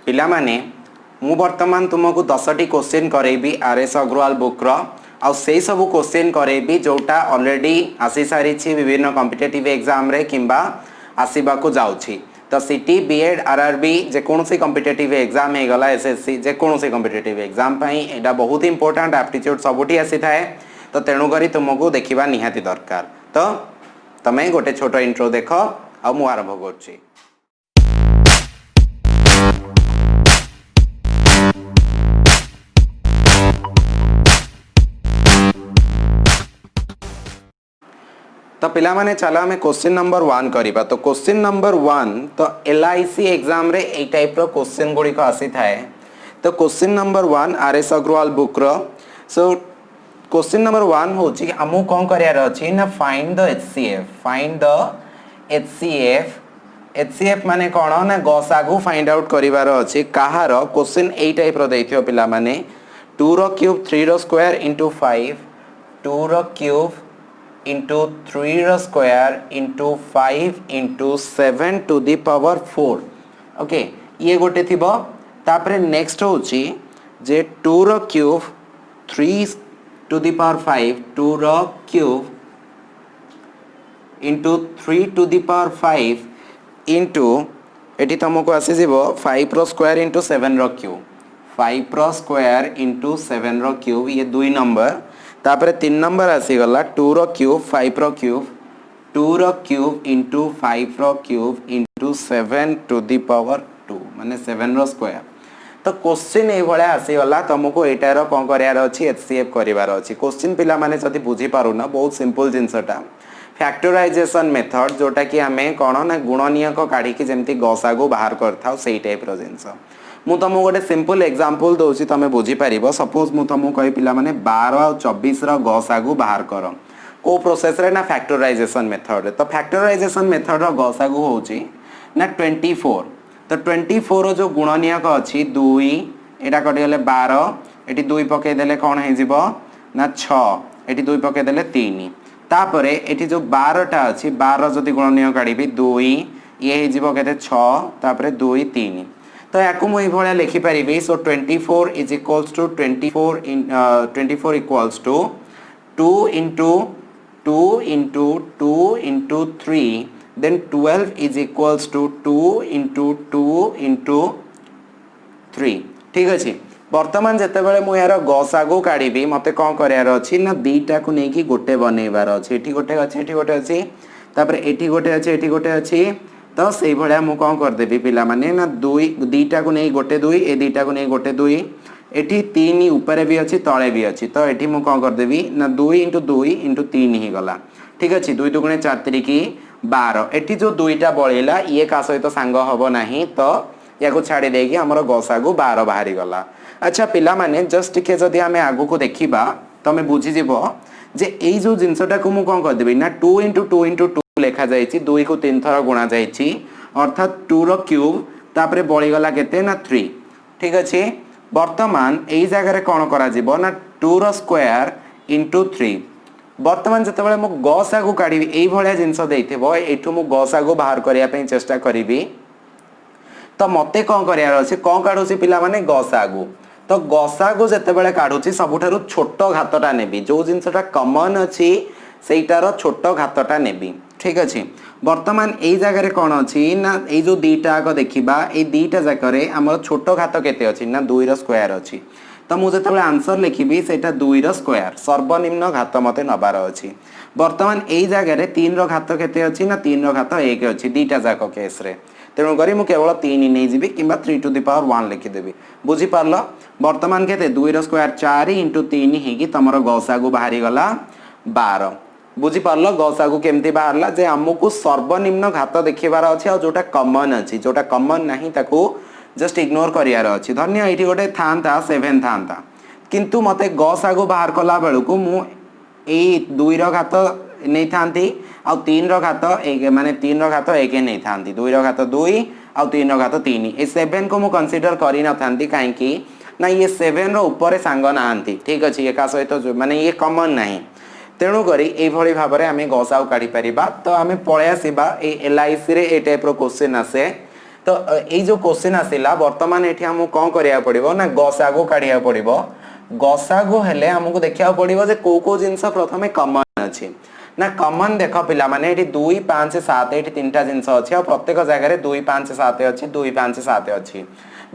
पिला माने मु वर्तमान तुमको 10टी क्वेश्चन करेबी आरएस अग्रवाल बुक रो आ से सब क्वेश्चन करेबी जोटा ऑलरेडी आसी सारी विभिन्न कॉम्पिटिटिव एग्जाम रे किंबा आसीबा को जाउछि तो सिटी बीएड आरआरबी जेकोसी कॉम्पिटिटिव एग्जाम हे गला एसएससी जेकोसी कॉम्पिटिटिव एग्जाम पई एडा बहुत इंपोर्टेंट एप्टीट्यूड सबुठी आसी थाए तो तेणु करी तुमको देखिबा निहाती दरकार तो तमे गोटे छोट इंट्रो देख आ मु आरंभ करछि। तो पिला माने चला हमें क्वेश्चन नंबर 1 करिबा। तो क्वेश्चन नंबर 1 तो एलआईसी एग्जाम रे ए टाइप रो क्वेश्चन गुडी को आसी थाए। तो question number 1 RS Agarwal book रो सो क्वेश्चन नंबर 1 होची कि हमहु कोन करियार अछि ना फाइंड द एचसीएफ माने कोन ना गसागु फाइंड आउट करिवार अछि काहार क्वेश्चन ए टाइप रो दैथियो पिला माने 2 रो क्यूब 3 रो स्क्वायर इनटू 5 2 रो क्यूब into 3 रो square into 5 into 7 to the power 4 okay ये गोटे थिबो। तापरे नेक्स्ट होची जे 2 रो क्यूब 3 to the power 5 2 रो cube into 3 to the power 5 into एटी तुमको आसी जीवो 5 रो स्क्वायर into 7 रो क्यूब 5 रो स्क्वायर into 7 रो क्यूब ये 2 नंबर। तापरे 3 नंबर आसी गला 2 रो क्यूब 5 रो क्यूब 2 रो क्यूब इंटू 5 रो cube into 7 to the power 2 माने 7 रो स्क्वायर। तो क्वेश्चन ए भले आसी गला तुमको एटारो कोन करियार अछि एचसीएफ करिवार अछि। क्वेश्चन पिला माने जति बुझी पारु ना बहुत सिंपल जिंसटा फैक्टराइजेशन मेथड जोटा कि हमें कोन ना गुणनीयक काढी कि जेमति गसागु बाहर करथाउ सेही टाइप रो जिंस। मु तुमको गोटे सिंपल एग्जांपल दोछि तमे बुझी पारिबो। सपोज मु तुमको कहि पिला माने 12 और 24 रो गसागु बाहर करो को प्रोसेस रे ना फैक्टराइजेशन मेथड रे। तो फैक्टराइजेशन मेथड रो गसागु होछि ना 24। तो 24 रो जो गुणनीयक अछि 2 एटा कटि गेले 12 एटी 2 पके देले कोन हे जिवो ना 6 एटी 2 पके देले 3 तापरे एटी जो 12 टा अछि 12 जति गुणनीयक काढिबी 2 ये हे जिवो केते 6 तापरे 2 3 तो याकू मु ए भलिया लिखि परिबी। So 24 is equals to 24 equals to 2 into 2 into 2 into 3 then 12 is equals to 2 into 2 into 3 ठीक अछि। वर्तमान जते बेले मु यार गसागु काढिबी मते कोन करियार अछि ना दीटा को नेकी गोटे बनेबार अछि। एठी गोटे अछि एठी गोटे अछि तापर एठी गोटे अछि एठी गोटे अछि तो से भलिया मु कोन कर देबी पिला माने ना 2 दीटा को नै गोटे 2 ए दीटा को नै गोटे 2 एठी 3 ऊपर भी अछि तळे भी अछि तो एठी मु कोन कर देबी ना 2 into 2 into 3 ही गला ठीक अछि। 2 2 4 3 की 12 एठी जो दुईटा बळेला ये का सहित सांग हबो नाही तो याको छाडी देकी हमर गसागु 12 बाहरी गला। अच्छा पिला माने जस्ट टिके जदी हमें आगु को देखिबा तमे बुझी जेबो जे एई जो जिंसटा को मु कोन कर देबी ना 2 into 2 into 2 लेखा जायछि 2 को 3 थरा गुणा जायछि अर्थात 2 रो क्यूब तापरे बळी गला केते ना 3 ठीक अछि। वर्तमान एई जगह रे कोन करा जिवो ना 2 रो स्क्वायर into 3 वर्तमान जते बेले मु गसागु काढिबी एई भलिया जिंस देइथिबो एठु मु गसागु बाहर करिया पई चेष्टा करिबी तो मते कोन करियार अछि कोन काढुछि पिला माने गसागु। तो गसागु जते बेले काढुछि सबुठारु छोटो घातटा नेबी जो जिंसटा कॉमन अछि सेइटार छोटो घातटा नेबी ठीक अछि। वर्तमान एई जगह रे कोन अछि ना एई जो दीटा को देखिबा एई दीटा जगह रे हमर छोटो घात केते अछि ना 2 रो स्क्वायर अछि। तो मु जते बेले आंसर लिखिबी सेटा 2 रो स्क्वायर सर्वनिम्न घात मते नबार अछि। वर्तमान एई जगह रे 3 रो घात केते अछि ना 3 रो घात 1 अछि दीटा जाको केस रे तेणु करी मु केवल 3 नै जिबी किबा 3 टू द पावर 1 लिखि देबी बुझी पारलो। वर्तमान केते 2 रो स्क्वायर 4 into 3 हेगी तमरो गसागु बाहरी गला 12 बुझी पारलो। गसागु केमती बाहरला जे हमकु सर्वनिम्न घात देखिबार अछि आ जोटा कॉमन अछि जोटा कॉमन नाही ताकू जस्ट इग्नोर करियार अछि। धन्य एठी गोटे थांता 7 थांता किंतु मते गसागु बाहर कला बेलकु मु ए 2 रो घात नै थांती आ 3 रो घात 1 माने 3 रो घात 1 नै थांती 2 रो घात 2 आ 3 रो घात 3 ए 7 को मु कंसीडर करि न थांती काहे कि ना ये 7 रो ऊपर सांग नांती ठीक अछि एका सहित माने ये कॉमन नाही तेणु करी ए भली भाबरे हमें गसाउ काढी परिबा। तो हमें पळे आसीबा ए एलआईसी रे ए टाइप रो क्वेश्चन आसे तो ये जो क्वेश्चन आसिला वर्तमान एठी हमहु कोन करिया पड़िबो ना गसागु काढिया पड़िबो गसागु हेले हमहु देखिया पड़िबो जे को जिंस प्रथमे कॉमन अछि ना कॉमन देख पिला माने एठी 2 5 7 एठी तीनटा जिंस अछि आ प्रत्येक जगह रे 2 5 7 अछि 2 5 7 अछि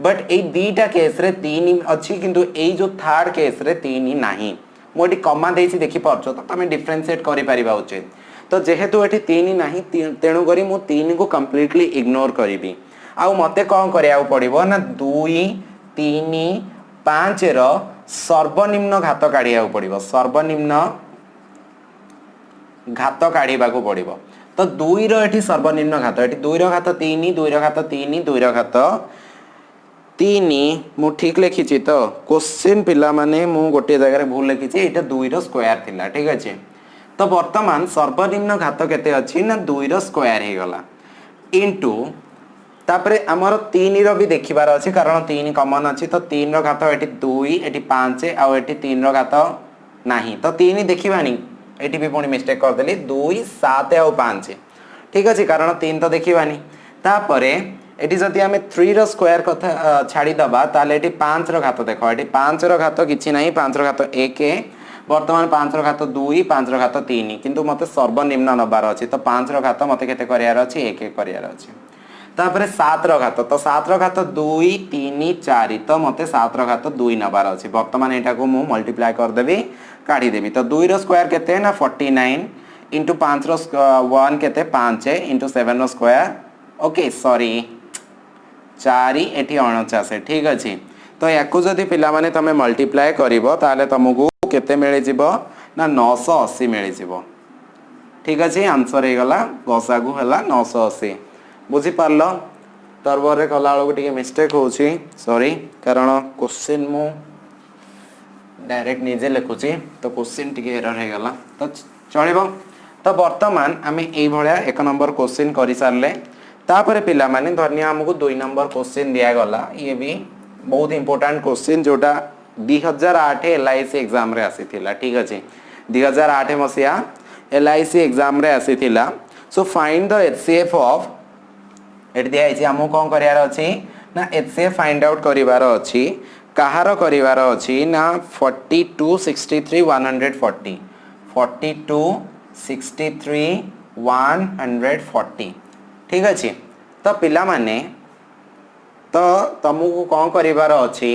बट ए दीटा केस रे 3 अछि किंतु ए जो थर्ड केस रे 3 नाही मोटी कमा देछि देखि परछो तो तमे डिफरेंशिएट करि परिबा उचित तो जेहेतु एठी 3 नाही तेणु करी मु 3 को कंप्लीटली इग्नोर करिबी आ मते कोन करिया पड़िबो ना 2 3 5 रो सर्वनिम्न घात काढिया पड़िबो सर्वनिम्न घात काढिबा को पड़िबो तो 2 रो एठी सर्वनिम्न घात एठी 2 रो घात 3 2 रो घात 3 2 रो घात 3 मु ठीक लिखिछि तो क्वेश्चन पिला माने मु गोटे जगह रे भूल लिखिछि एटा 2 रो स्क्वायर थिला ठीक अछि तो वर्तमान सर्वनिम्न घात केते अछि ना 2 रो स्क्वायर हे गला इनटू तापरे हमर 3 रो भी देखिबार अछि कारण 3 कॉमन अछि तो 3 रो घात एठी 2 एठी 5 आ एठी 3 रो घात नाही तो 3 देखिबानी एठी भी पुणी मिस्टेक कर देली 2 7 और 5 ठीक अछि कारण 3 तो देखिबानी तापरे एठी जति हमें 3 रो स्क्वायर कथा छाडी दबा ताले एठी 5 रो घात देखो एठी 5 रो घात किछि नाही 5 रो घात 1 वर्तमान 5 रो घात 2 5 रो घात 3 किंतु मते सर्वनिम्न नबार अछि तो 5 रो घात मते केते करियार अछि 1 1 करियार अछि तापरे 7 रो घात तो 7 रो घात 2 3 4 तो मते 7 रो घात 2 नबार अछि वर्तमान एटा को मु मल्टीप्लाई कर देबी काढी देबी तो 2 रो स्क्वायर केते ना 49 इंटू 5 रो 1 केते 5 इंटू 7 रो स्क्वायर ओके सॉरी 4 एठी 49 ठीक अछि तो याकु जदी पिला माने तमे मल्टीप्लाई करिवो ताले तमगु केते मिलि जिवो ना 980 मिलि जिवो ठीक अछि आंसर हे गला गसागु हला 980 बुझी पारलो तरबर रे कला वाला टिके मिस्टेक होछि सॉरी कारण क्वेश्चन मु डायरेक्ट निजे लिखुची तो क्वेश्चन टिके एरर हे गला तो चलिबो तो वर्तमान आमे एई भलिया एक नंबर क्वेश्चन करि सारले तापरे पिला माने धन्य हमकु 2 नंबर क्वेश्चन दिया गला ये भी बहुत इंपोर्टेंट क्वेश्चन जोटा 2008 एलआईसी एग्जाम रे आसीथिला ठीक अछि 2008 मसिया एलआईसी एग्जाम रे आसीथिला so find the HCF of eight दिया है हमको कौन करियार अछि ना एचसीएफ फाइंड आउट करिवार अछि कहार करिवार अछि ना 42 63 140 42 63 140 ठीक अछि तो पिला माने तो तुमको कौन करिवार अछि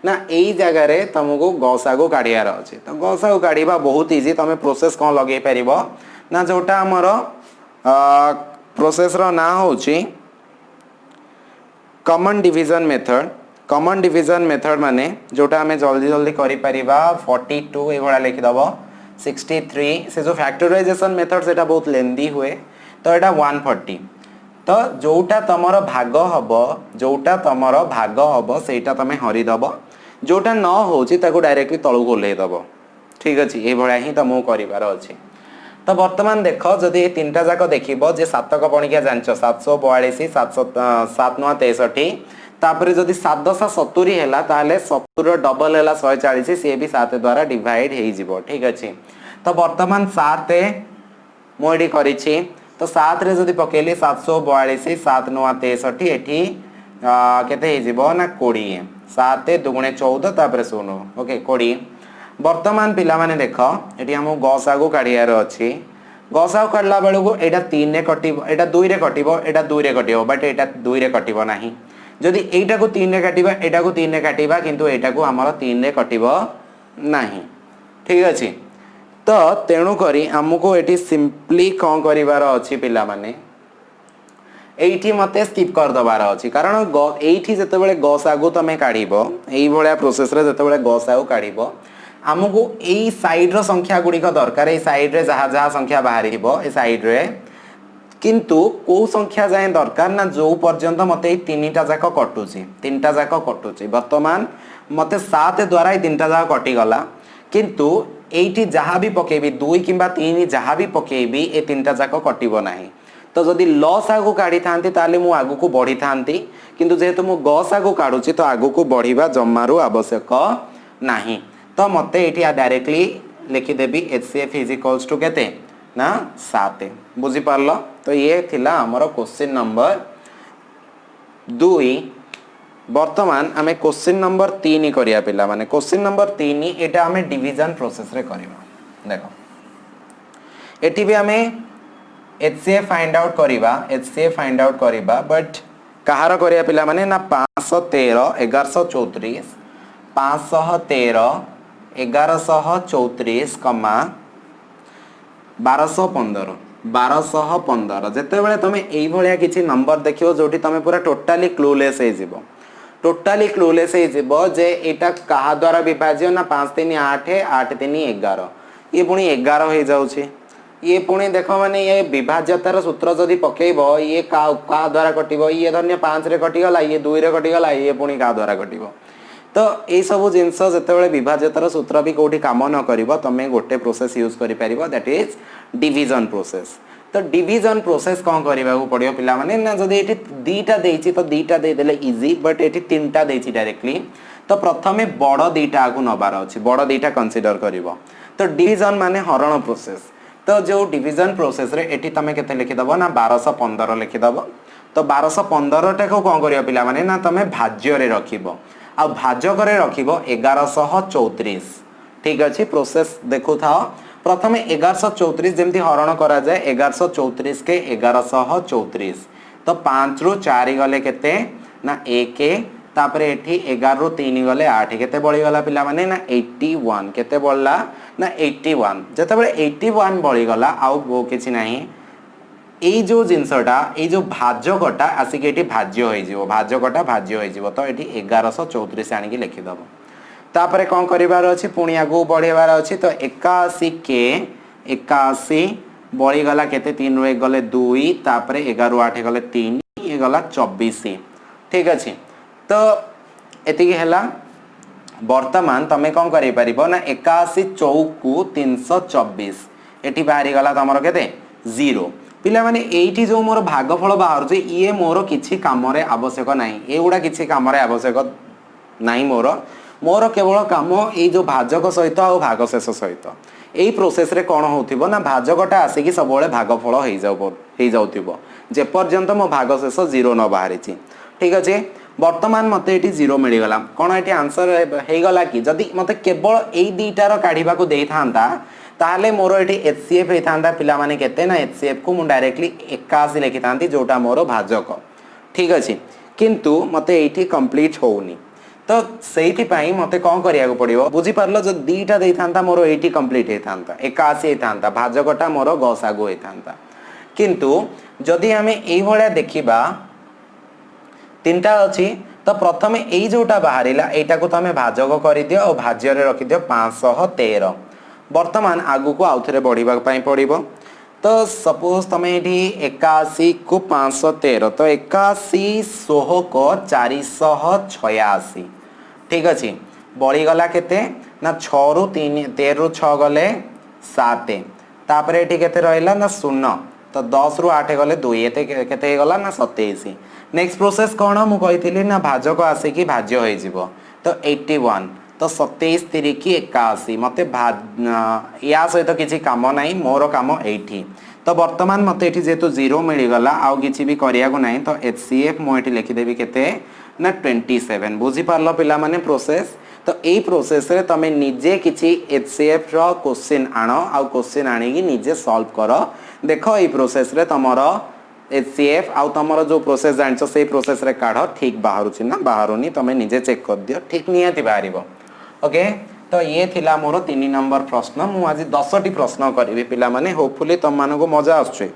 ना एई जगह रे तुमको गसागु काढियार अछि तो गसागु काढिबा बहुत इजी तमे प्रोसेस कौन लगे परिबो ना जोटा हमरो प्रोसेस रो ना होछि कॉमन डिवीजन मेथड माने जोटा हमें जल्दी जल्दी करि परिबा 42 ए भला लिखि दबो 63 से जो फैक्टराइजेशन मेथड सेटा बहुत लेंदी हुए तो एटा 140 तो जोटा तमरो भाग हबो सेटा तमे हरि दबो जोटा न होची ताको डायरेक्टली तळु गोले दबो ठीक अछि ए भला ही तमो करिवार अछि तो वर्तमान देख जदि ये तीनटा जाक देखिबो जे सातक पणिका जानचो 742 763 तापरे जदि 770 हैला ताले 70 रो डबल हैला 140 से भी 7 द्वारा डिवाइड हेई जिवो ठीक अछि तो वर्तमान 7 मोडी करिछि तो 7 रे जदि पकेली 742 7 9 63 एठी केते हेई जिवो ना 20 7 दुगुणे 14 तापरे 0 ओके 20 वर्तमान पिला माने देख एटी हम गसागु काढियार अछि गसागु काढला बेलु को एटा 3 रे कटिबो एटा 2 रे कटिबो एटा 2 रे कटिबो बट एटा 2 रे कटिबो नाही जदि एटा को 3 रे काटिबा एटा को 3 रे काटिबा किंतु एटा को हमर 3 रे कटिबो नाही ठीक अछि तो तेणु करी हमको एटी सिंपली कोन करिवार अछि पिला माने एठी मते स्किप कर दबार अछि कारण एठी जते बेले गसागु तमे काढिबो एई भलिया प्रोसेस रे जते बेले गसागु काढिबो हमको एई साइड रो संख्या गुडी को दरकार एई साइड रे जहा जहा संख्या बाहरिबो ए साइड रे किंतु को संख्या जाय दरकार ना जो पर्यंत मते तीनटा जाक कटुची तीनटा जाक कटुची वर्तमान मते 7 द्वारा ए तीनटा जाक कटि गला किंतु एठी जहा भी पकेबी 2 किबा 3 जहा भी पकेबी ए तीनटा जाक कटिबो नाही तो जदि लॉस आगु काढी थांती ताले मु आगु को बढ़ी थांती किंतु जेहेतु मु गस आगु काढुची तो आगु को बढ़ीबा जम्मारू आवश्यक नाही तो मते एठी डायरेक्टली लिखि देबी HCF इज इक्वल्स टू केते ना 7 बुझी पारलो तो ये थिला हमरो क्वेश्चन नंबर दुई वर्तमान आमे क्वेश्चन नंबर 3 करिया पिला माने क्वेश्चन नंबर 3 एटा आमे डिवीजन प्रोसेस रे करबा देखो एटी भी आमे HCF फाइंड आउट करिबा HCF फाइंड आउट करिबा बट कहार करिया पिला माने ना 513 1134 513 1134 कमा 1215 1215 जेते बेले तमे एई भलिया किछि नंबर देखियो जोटी तमे पूरा टोटली क्लूलेस हे जिवो टोटली क्लूलेस हे जिवो जे एटा कहा द्वारा विभाज्य ना 5 3 8 8 3 11 ये पुणी 11 हे जाउछि ये पुणी देखो माने ये विभाज्यतार सूत्र जदि पकेइबो ये का द्वारा कटिबो ये धन्य 5 रे कटि गला ये 2 रे कटि गला ये पुणी का द्वारा कटिबो तो ये सब जिनस जिते विभाज्यतार सूत्र भी कौटी काम न करिवो तमे गोटे प्रोसेस यूज करि परिबो दैट इज डिवीजन प्रोसेस तो डिवीजन प्रोसेस कौन करबा को पड़ियो पिला माने ना जदि एटी दीटा देछि तो दीटा दे देले इजी बट एटी तीनटा देछि डायरेक्टली तो प्रथमे बड़ दीटा आगु नबार अछि बड़ दीटा कंसीडर करिवो तो डिवीजन माने हरण प्रोसेस तो जो डिवीजन प्रोसेस रे एटी तमे केते लिखि दबो ना 1215 लिखि दबो तो 1215 टा को कोन करियो पिला माने ना तमे भाज्य रे रखिबो आ भाजक रे रखिबो 1134 ठीक अछि प्रोसेस देखु थाओ प्रथमे 1134 जेमती हरण करा जाय 1134 के 1134 तो 5 रु 4 गले केते ना 1 तापरे एठी 11 रु 3 गले 8 केते बळी गला पिला माने ना 81 केते बळला ना 81 जते बेले 81 बळी गला आउ बो किछि नाही এই जो जिनसटा এই जो भाजकटा आसिक एठी भाज्य होई जिवो भाजकटा भाज्य होई जिवो तो एठी 1134 आनी की लिखि दबो तापरे कोन करिवार अछि पुणी आगु बढ़ेवार अछि तो 81 के 81 बळी गला केते 3 रु 1 गले 2 तापरे 11 रु 8 गले 3 ये गला 24 ठीक अछि तो एतिकी हैला वर्तमान तमे कोन करि परिबो ना 81 चौक को 324 एठी बाहरी गला तमरो केते 0 पिला माने एठी जो मोर भागफल बाहर जे ये मोर किछि काम रे आवश्यक नाही एगुडा किछि काम रे आवश्यक नाही मोर केवल काम ए जो भाजक सहित आ भागशेष सहित एई प्रोसेस रे कोन होथिबो ना भाजकटा आसी कि सबोले भागफल हेई जाउथिबो जे पर्यंत मो भागशेष 0 न बाहरिछि ठीक अछि वर्तमान मते एटी 0 मिली गला कोन एटी आंसर हेई गला कि जदी मते केवल एई दीटार काढिबा को देई थांता ताहले मोर एटी HCF हे थांता पिला माने केते ना HCF को मु डायरेक्टली 81 लिखि थांती जोटा मोर भाजक ठीक अछि किंतु मते एठी कंप्लीट होउनी तो सेठी पई मते कोन करिया को पड़ियो बुझी परलो जो दीटा देई थांता मोर एठी कंप्लीट हे थांता 81 हे थांता भाजकटा मोर गसागु हे थांता किंतु जदी हमें एई भलिया देखिबा तीनटा अछि तो प्रथमे एई जोटा बाहरिला एटा को तमे भाजक करि दियो और भाज्य रे रखि दियो 513 वर्तमान आगु को आउथरे बढ़िबा पई पड़िबो तो सपोज तमे एठी 81 को 513 तो 81 16 को 486 ठीक अछि बळी गला केते ना 6 रु 3 13 रु 6 गले 7 तापरे एठी केते रहइला ना 0 तो 10 रु 8 गले 2 एते केते गला ना 27 नेक्स्ट प्रोसेस कोन मु कहिथिली ना भाजक आसे कि भाज्य होई जिवो तो 81 तो 27 3 की 81 मते या सहित किछि काम नाही मोर काम एठी तो वर्तमान मते एठी जेतु 0 मिली गला आउ किछि भी करिया को नाही तो HCF मो एठी लिखि देबी केते ना 27 बुझी पारलो पिला माने प्रोसेस तो एई प्रोसेस रे तमे निजे किछि HCF रो क्वेश्चन आनो आउ क्वेश्चन आनी की निजे सॉल्व करो देखो एई प्रोसेस रे तमरो HCF आउ तमरो जो प्रोसेस जानछो सेई प्रोसेस रे काढो ठीक बाहरुछि ना बाहरुनी तमे निजे चेक कर दियो ठीक नियाती बाहरिबो ओके तो ये थिला मोर 3 नंबर प्रश्न मु आज 10टी प्रश्न करिवि पिला माने होपफुली तम मानको मजा आछे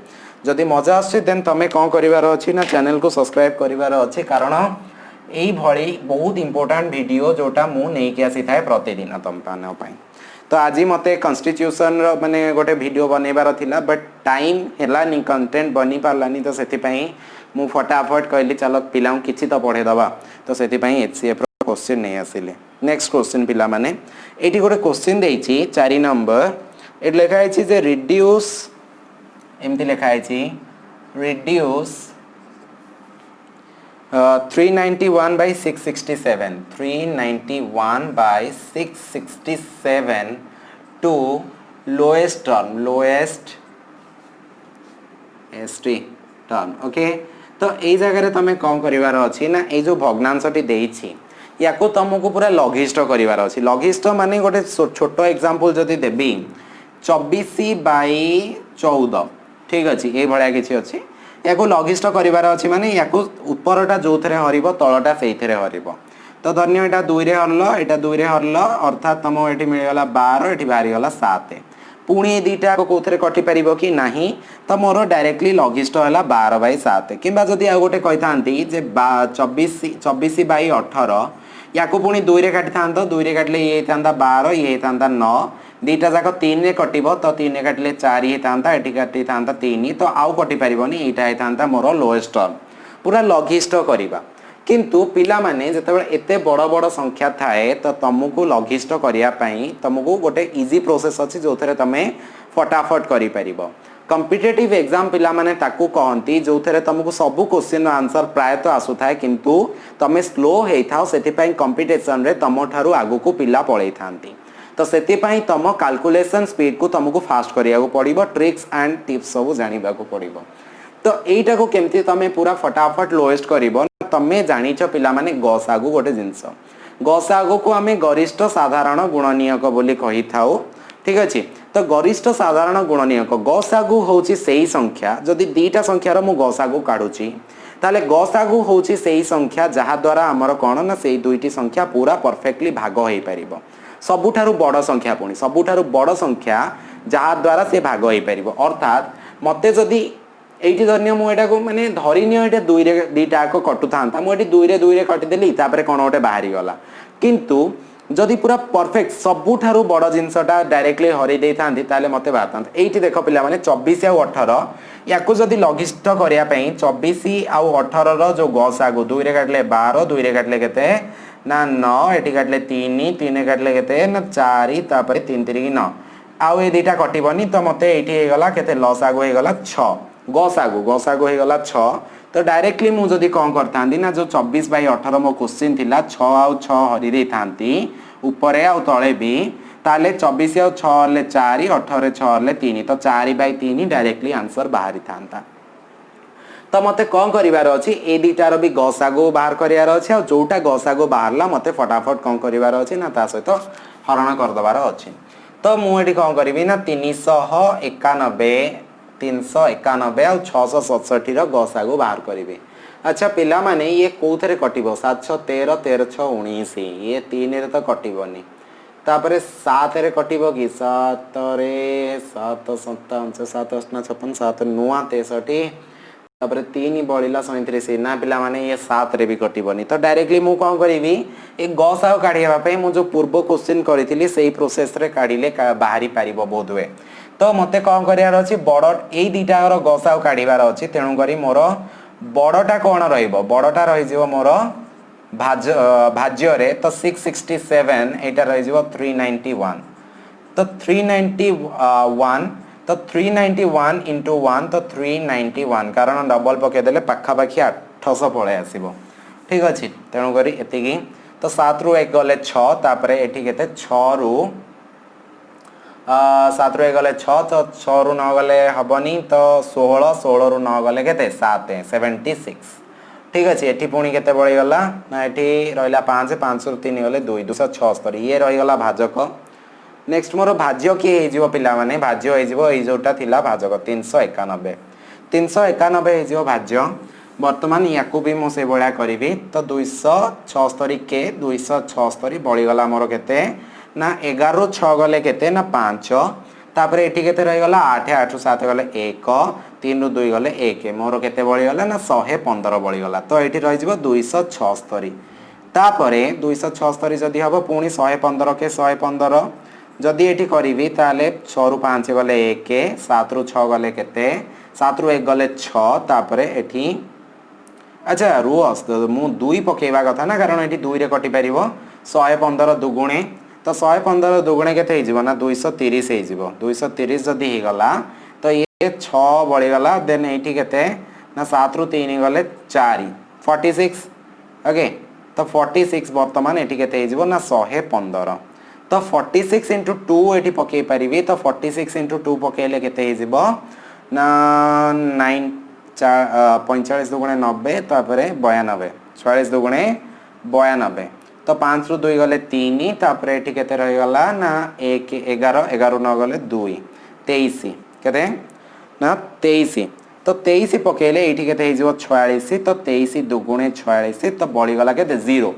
जदि मजा आछे देन तमे कोन करिवार अछि ना चैनल को सब्सक्राइब करिवार अछि कारण एई भली बहुत इंपोर्टेंट वीडियो जोटा मु नै के आसी थाए प्रतिदिन तम पानो पई तो आज मते कॉन्स्टिट्यूशन रो माने गोटे वीडियो बनेबार थिला बट टाइम हेला नि कंटेंट बनी पारलानी तो सेति पई मु फटाफट कहली चलो पिलाउ किछि तो पढे दबा तो सेति पई HCF क्वेश्चन नहीं आसिले नेक्स्ट क्वेश्चन पिला माने एटी गोटे क्वेश्चन देइछि 4 नंबर एट लिखा है जे रिड्यूस एमती लिखा है reduce 391 by 667 391 by 667 to lowest ST term okay तो यही जगह तुम कौन करार अच्छी ना ये जो भग्नांशटी देछि या तुमको पूरा लघिष्ठ करार अच्छी लघिष्ठ माने गोटे छोट एग्जांपल जदि देबी 24/14 ठीक अच्छे ये भाया किसी अच्छी या लघिष्ठ करार अच्छी माने या उपरटा जो थे हरब तलटा से हरब तो धन्य यहाँ 2 रे हरल यहाँ 2 रे हरल अर्थात तुम ये मिलगला 12 ये बाहरीगला 7 पुणी दुईटा कौन कटि पार कि ना तो मोर डायरेक्टली लघिष्ठ है 12/7 कि जदि आउ गोटे कही था 24/18 या पुणी 2 रे काटि था 2 रे काटिले ये होता 12 ये होता 9 दुईटा जाक 3 रे कटिबो तो 3 रे काटिले 4 होता ये काटि था 3 तो आउ कटि पारिबनी यहाँ होता मोर लोएस्ट टर्म पूरा लघिष्ठ करवा किंतु पिला माने जेतेबेले एते बड़ बड़ संख्या थाए तो तुमको लघिष्ठ करिया पई तुमको गोटे इजी प्रोसेस अछि जो थरे तमे फटाफट करि परिबो कॉम्पिटिटिव एग्जाम पिला माने ताकू कहंती जो थरे तुमको सब क्वेश्चन आंसर प्राय तो आसु थाए किंतु तमे स्लो हेई थाओ सेति पई कंपटीशन रे तमो थारु आगु को पिला पळै थांती तो सेति पई तम कैलकुलेशन स्पीड को तुमको फास्ट करिया को पड़िबो ट्रिक्स एंड टिप्स सब जानिबा को पड़िबो तो एटा को केमती तमे पूरा फटाफट लोएस्ट करिवो तमे जानिछ पिला माने गसागु गोटे जिंस गसागु को आमे गरिष्ठ साधारण गुणनीयक बोली कहि थाउ ठीक अछि तो गरिष्ठ साधारण गुणनीयक गसागु होची सेही संख्या जदि दुईटा संख्यार मु गसागु काढुची ताले गसागु होची सेही संख्या जहा द्वारा हमर कोन ना सेही दुईटी संख्या पूरा परफेक्टली भाग होई परिबो सबुठारु बड़ संख्या पुणी सबुठारु बड़ संख्या जहा द्वारा से भाग होई परिबो अर्थात मते जदि एठी धन्य मु एटा को माने धरिनियो एटा 2 रे दीटा को कटु थांता मु एठी 2 रे कटि देली तापरे कोन ओटे बाहरी गला किंतु जदि पूरा परफेक्ट सबुठारु बड़ जिंसटा डायरेक्टली हरि देई थांती ताले मते बातांत एठी देखो पिला माने 24 और 18 याको जदि लघिष्ठ करिया पई 24 और 18 रो जो गसागु 2 रे काटले 12 2 रे काटले केते ना 9 एठी काटले 3 3 रे काटले केते ना 4 तापरे 3 3 9 आउ ए दीटा कटिबनी तो मते एठी हे गला केते लसागु हे गला 6 गसागु गसागु हे गला 6 तो डायरेक्टली मु जदी कोन करतांदी ना जो 24/18 मो क्वेश्चन थिला 6 आउ 6 हरि रे थांती ऊपरे आउ तळे भी ताले 24 आउ 6 ले 4 18 6 ले 3 तो 4/3 डायरेक्टली आंसर बाहरी थांता तो मते कोन करिवार अछि ए दीटार भी गसागु बाहर करिवार अछि आ जोटा गसागु बाहरला मते फटाफट कोन करिवार अछि ना ता सहित हरण कर दबार अछि तो मु एठी कोन करबी ना 391 और 667 गसागु बाहर करेंगे अच्छा पिला माने ये कौथे कटिबो 713 13 ये 3 रे तो कटिबोनी तापरे 7 रे कटिबो कि 7 रे 7 7 7 8 56 7 नुआ 63 तापरे 3 बळिला 37 ना पिला माने ये 7 रे भी कटिबोनी तो डायरेक्टली मु कोन करिवि ए गसागु काढिया पई मु जो पूर्व क्वेश्चन करिथिली सेही प्रोसेस रे काढिले बाहरी पारिबो बोधवे तो मते कौन करार अच्छी बड़ यही दुईटार गसाउ काढ़ार अच्छी तेणुक मोर बड़टा कौन रड़टा रही मोर भाज्य रे तो 667 यहाँ रही 391 तो 391 तो 391 इंटू 1 तो 391 कारण डबल पकईदे पाखापाखि 800 पलि आसो ठीक अच्छे तेणुक एति तो 7 रु 1 गले 6 तापर ये 6 रु 7 रु 1 गले 6 तो 6 रु 9 गले हबनी तो 16 16 रु 9 गले केते 7 76 ठीक अच्छे एठी पुणी केते बळी गला ना एठी रहिला 5 5 रु 3 गले 2 276 ये रही गला भाजक नेक्स्ट मोर भाज्य किए हेजिवो पिला माने भाज्य हेजिवो एई जोटा थिला भाजक 391 हेजिवो भाज्य वर्तमान याकू भी मो से बळा करिवि तो 276 के 276 बळी गला मोर केते ना 11 रु 6 गले केते ना 5 तापर एठी केते रही गला 8 8 रु 7 गले 1 3 रु 2 गले 1 मोर केते बळी गला ना 115 बळी गला तो एठी रही जिवो 276 तापरे 276 जदी हबो पुणी 115 के 115 जदी एठी करिवि ताले 6 रु 5 गले 1 7 रु 6 गले केते 7 रु 1 गले 6 तापरे एठी अच्छा रुअस मु 2 पकेवा कथा ना कारण एठी 2 रे कटि परिवो 115 दुगुणे तो 115 दुगुणे केते हे जिवो ना 230 हे जिवो 230 जदी हे गला तो ये 6 बळी गला देन एठी केते ना 7 रु 3 गले 4 46 ओके तो 46 वर्तमान एठी केते हे जिवो ना 115 तो 46 इंटू 2 एठी पके परिबी तो 46 इंटू 2 पकेले केते हे जिवो ना 9 45 दुगुणे 90 तापरे 92 46 दुगुणे 92 तो 5 रु 2 गले 3 तापरे एठी केते रहि गला ना 1 11 11 न गले 2 23 केते ना 23 तो 23 पकेले एठी केते हे जिवो 46 तो 23 दुगुणे 46 तो बळी गला केते 0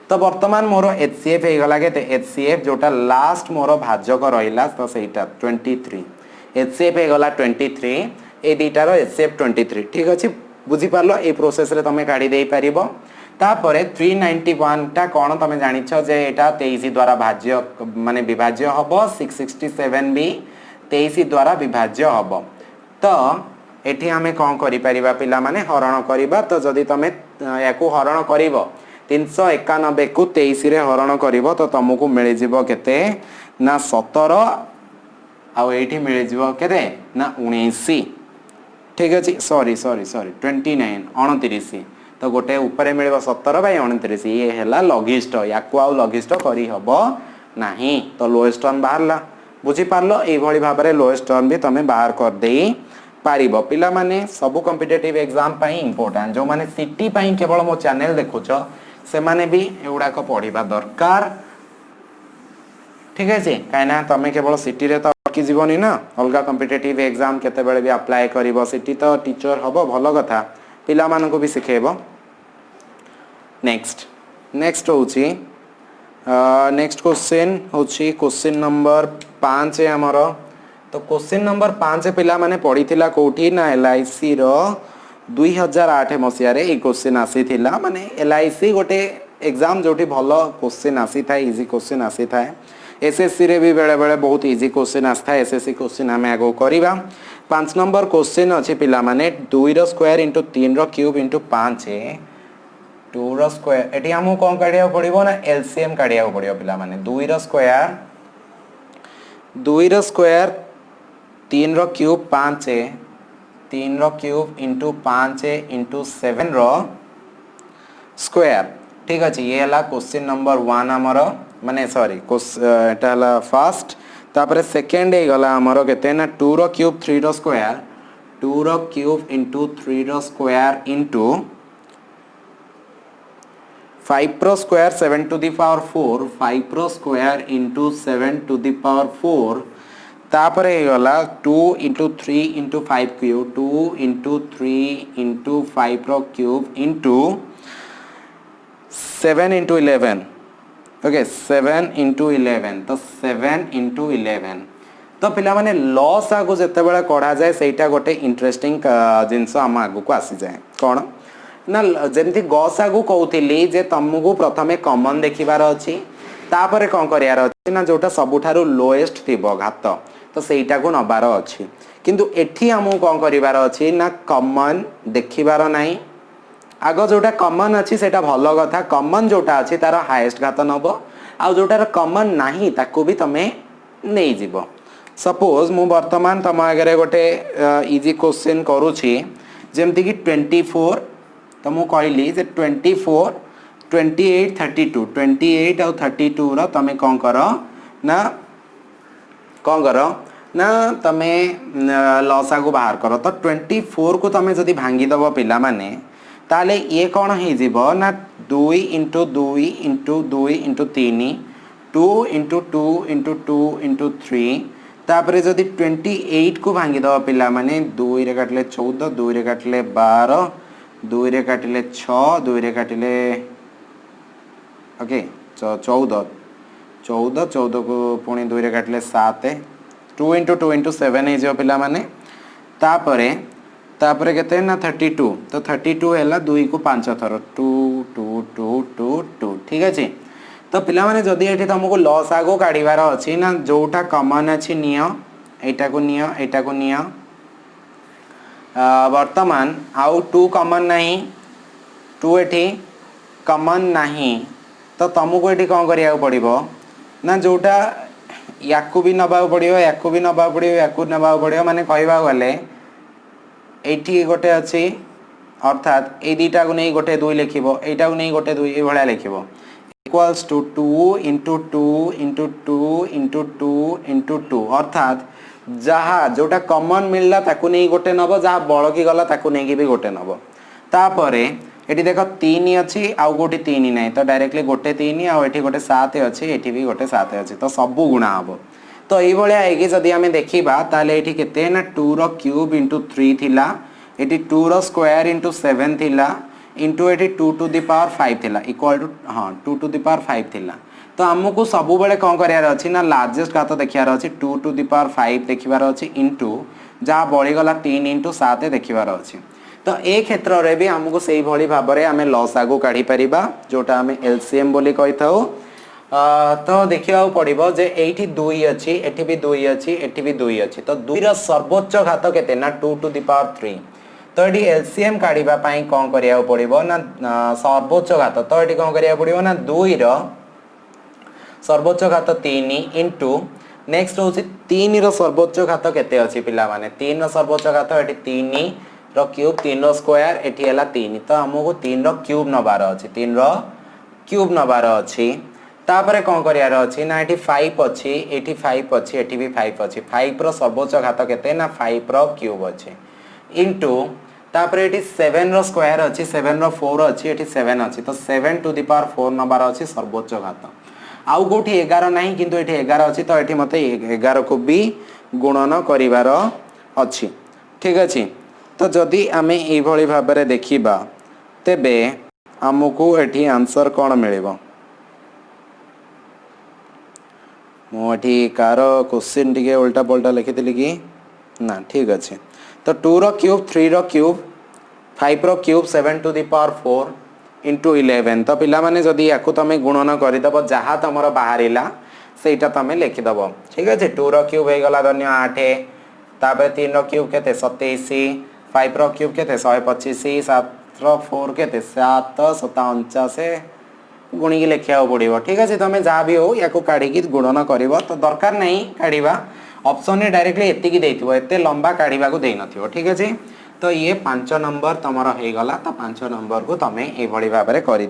तो वर्तमान मोर एचसीएफ हे गला केते एचसीएफ जोटा लास्ट मोर भाजक रहिला तो सेटा 23 एचसीएफ हे गला 23 ए दीटार एचसीएफ 23 ठीक अछि बुझी पारलो ए प्रोसेस रे तमे काढी देई परिबो तापरे 391 टा कोन तमे जानि छ जे एटा 23 द्वारा भाज्य माने विभाज्य हबो 667 भी 23 द्वारा विभाज्य हबो तो एठी हमें कोन करि परिबा पिला माने हरण करिबा तो जदी तमे याकू हरण करिवो 391 को 23 रे हरण करिवो तो तुमको मिल जिवो केते ना 17 आ एठी मिल जिवो केते ना 19 ठीक अछि सॉरी सॉरी सॉरी 29 29 तो गोटे ऊपर मिलबो 17 बाय 29 ये हैला लॉगिस्ट याकू आ लॉगिस्ट करी हबो नाही तो लोएस्ट टर्म बाहरला बुझी पारलो ए भली भाबरे लोएस्ट टर्म भी तमे बाहर कर देई पारिबो पिला माने सब कॉम्पिटिटिव एग्जाम पई इंपोर्टेंट जो माने सिटी पई केवल मो चैनल देखुछो से माने भी एउडा को पढिबा दरकार ठीक है जी काइना तमे केवल सिटी रे तो की जीवनी ना अलगा कॉम्पिटिटिव एग्जाम केते बेले भी अप्लाई करिवो सिटी तो टीचर हबो भलो कथा पिला मानन को भी सिखेबो नेक्स्ट नेक्स्ट होची नेक्स्ट क्वेश्चन होची क्वेश्चन नंबर 5 है हमरो तो क्वेश्चन नंबर 5 पिला माने पढिथिला कोठी ना एलआईसी रो 2008 मसिया रे ए क्वेश्चन आसीथिला माने एलआईसी गोटे एग्जाम जोठी भलो क्वेश्चन आसी था इजी क्वेश्चन आसी था एसएससी रे भी बेले बेले बहुत इजी क्वेश्चन आस्था एसएससी क्वेश्चन हमें आगो करिबा 5 नंबर क्वेश्चन अछि पिला माने 2 रो स्क्वायर इनटू 3 रो क्यूब इनटू 5 2 रो स्क्वायर एटी हमहु कोन काढिया पड़िबो ना एलसीएम काढिया पड़ियो पिला माने 2 रो स्क्वायर 3 रो क्यूब 5 3 रो क्यूब इनटू 5 इनटू 7 रो स्क्वायर ठीक अछि ये हला क्वेश्चन नंबर 1 हमरो माने सॉरी एटा हला फर्स्ट तापरे सेकंड हे गला हमरो केते ना 2 रो क्यूब 3 रो स्क्वायर 2 रो क्यूब इनटू 3 रो स्क्वायर इनटू 5 रो स्क्वायर 7 टू द पावर 4 5 रो square into 7 to the power 4 तापरे हे गला 2 into 3 into 5 cube 2 into 3 into 5 रो cube into 7 into 11 okay 7 into 11 तो 7 इनटू 11 तो पिला माने लॉस आगु जते बेला कढा जाय सेटा गोटे इंटरेस्टिंग जिंस हम आगु को आसी जाय कोन ना जेंति गॉस आगु कहउतिली जे तमगु प्रथमे कॉमन देखिबार अछि तापरे कोन करियार अछि ना जोटा सबुठारु लोएस्ट थिबो घात तो सेटा को नबार अछि किंतु एठी हमु कोन करिवार अछि ना कॉमन देखिबार नाही आगो जोटा कॉमन अछि सेटा भलो कथा कॉमन जोटा अछि तार हाईएस्ट घात नबो आ जोटा कॉमन नाही ताको भी तमे नै जिवो सपोज मु वर्तमान तम आगे गोटे इजी क्वेश्चन करूछि जेमति कि 24 तो मु कहली जे 24 28 32 28 और 32 रो तमे कोन करो ना तमे लॉसा को बाहर करो तो 24 को तमे जदी भांगी दबो पिला माने ताले ये कौन है जीवो ना 2 into 2 into 2 into 3 2 into 2 into 2 into 3 तापरे जदि 28 को भांगी दवा पिला माने 2 रे काटले 14 2 रे काटले 12 2 रे काटले 6 2 रे काटले ओके 14 को पुणी 2 रे काटले 7 2 इंटू 2 इंटू 7 है जो पिला माने तापरे केते ना 32 तो 32 हैला 2 को 5 थर 2 2 2 2 2 ठीक अछि तो पिला माने जदी एठी तुमको लॉस आगो काढिबार अछि ना जोटा कॉमन अछि नियो एटा को नियो वर्तमान आउ 2 कॉमन नहीं 2 एठी कॉमन नहीं तो तुमको एठी कोन करिया पड़िबो ना जोटा याकू भी नबा पड़िबो याकू भी नबा पड़िबो याकू नबा पड़िबो माने कहबा गले एठी गोटे अछि अर्थात ए दीटा को नै गोटे 2 लिखिबो एटा को नै गोटे 2 ए भळा लिखिबो equals to 2 into 2 into 2 into 2 into 2 अर्थात जहाँ जोटा कॉमन मिलला ताकू नहीं गोटे नब जहाँ बड़की गला ताकू नहीं भी गोटे नब तापरे एटी देख 3 अच्छी आउ गोटे 3 ना तो डायरेक्टली गोटे 3 आउ एटी गोटे 7 अच्छी एटी भी गोटे 7 अच्छी तो सबू गुणा हम तो ये जदि आम देखा ताले एटी केते ना 2 रो क्यूब इंटू 3 थिला एटी 2 रो स्क्वायर इंटू 7 थिला इंटू एटी 2 टू दी पावर 5 थिला इक्वल टू हाँ 2 टू दी पावर 5 थिला तो आमको सबु बेले कौन करार अच्छी ना लार्जेस्ट घात देखार अच्छी 2 टू दी पावर 5 देखार अच्छी इंटू जहाँ बड़ीगला 3 इंटू 7 देखार अच्छी तो ए क्षेत्र में भी आमको से भाव में आम लसागु काढ़ी पारिबा जोटा आम एलसीएम बोली कही था तो देखा पड़ो जे एठी 2 अच्छी एठी भी 2 अच्छी एठी भी 2 अच्छी तो 2 रो सर्वोच्च घात केते ना 2 टू दी पावर 3 तो ये एलसीएम काढ़ा कौन करा पड़ो ना सर्वोच्च घात तो ये कौन करा पड़ो ना 2 रो सर्वोच्च घात 3 इंटू नेक्स्ट हूँ 3 रो सर्वोच्च घात केते अच्छी पिला माने 3 रो सर्वोच्च घात ये 3 रो क्यूब 3 रो स्क्वायर एटी है 3 तो आमको 3 रो क्यूब नबार अच्छी 3 रो क्यूब नबार अच्छी तापर कौन करार अच्छी ना ये 5 अच्छी ये 5 अच्छी ये भी 5 अच्छी 5 रो सर्वोच्च घात केते ना 5 रो क्यूब अच्छी इंटू तापर ये 7 रो स्क्वायर अच्छी 7 रो 4 अच्छी ये 7 अच्छी तो 7 टू दी पावर 4 नबार अच्छी सर्वोच्च घात आउ कौटी 11 ना किंतु ये 11 अच्छी तो ये मत 11 को भी गुणन करिवार अच्छी ठीक अच्छे तो जदि आम ये भाव में देखा तेबे आमको एठी आंसर कौन मिल मुझे कार क्वेश्चन टी उल्टा पल्टा लिखी कि ना ठीक अच्छे तो 2 रो क्यूब 3 रो क्यूब 5 रो cube 7 to the power 4 into 11 तो पिला माने जदि याकू तमे गुणन करदेव जहाँ तुम बाहर सेटा तुम लिखिदेव ठीक अच्छे 2 रो क्यूब हो गला धन्य 8 तापर 3 रो क्यूब के 27 5 रो क्यूब के 125 7 रो 4 के 7 7 49 गुणी लिखा पड़ो ठीक अच्छे तुम जहाँ भी हो या काढ़ी गुणन कर तो दरकार नहीं काढ़ा ऑप्शन में डायरेक्टली एतिकी देथिबो एते लंबा काढ़ा को दे नथिबो ठीक अच्छे तो ये 5 नंबर तुमर हो गला तो 5 नंबर को तुम ये भाव में कर